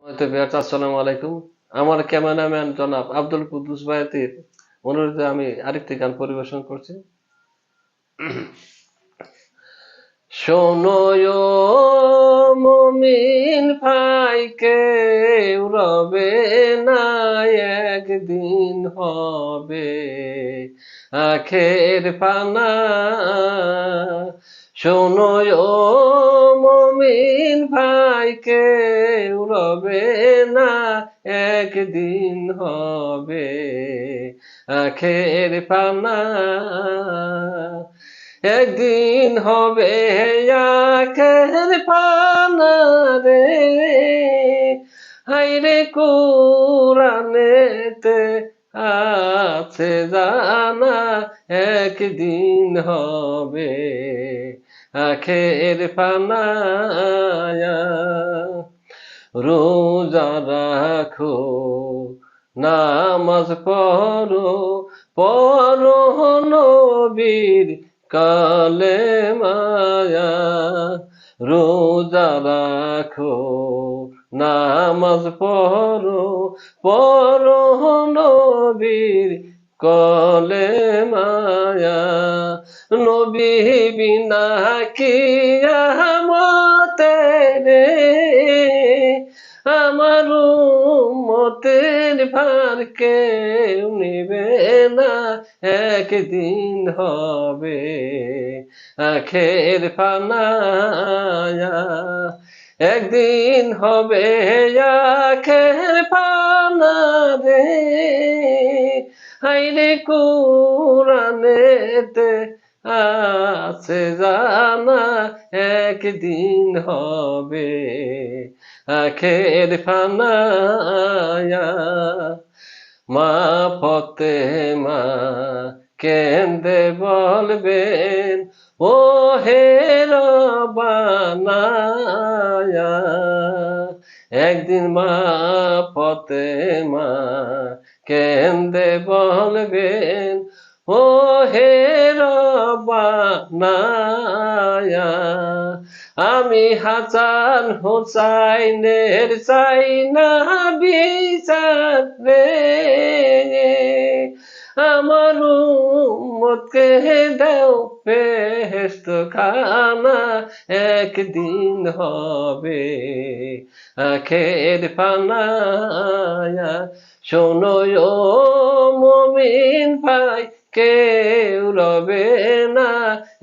আসসালামু আলাইকুম। আমার ক্যামেরাম্যান জনাব আব্দুল কুদ্দুস ভাইয়াতির অনুরোধে আমি আরেকটি গান পরিবেশন করছি। শোনো ও মুমিন ভাই, কেউ রবে না, একদিন হবে আখের পানা। শোনো ও মুমিন ভাই, কেউ রবে না, একদিন হবে আখের পানা। একদিন হবে আখের পানা রে, হায়রে কুরানেতে আছে জানা, একদিন হবে আখের পানা। রোজা রাখো, নামাজ পড়ো, পড়ো নবীর কালেমা। রোজা রাখো, নামাজ পড়ো, পড়ো নবীর কলেমা। নবী বিনা কিয়ামতে রে, আমার উম্মতের ভার কেউ নেবে না, একদিন হবে আখের পানা। একদিন হবে আখের পানা রে, হায়রে কুরানেতে আছে জানা, একদিন হবে আখের পানা। মা ফতেমা কেন্দে বলবেন, ও হে রবানা। একদিন মা ফতেমা কেন্দে বলবেন, ও হে রবানা। আমি হাসান হোসাইনের চাই না বিচার রে, আমার উম্মতকে দাও বেহেশত খানা, একদিন হবে আখের পানা। শোনো ও মুমিন ভাই, কেউ রবে না,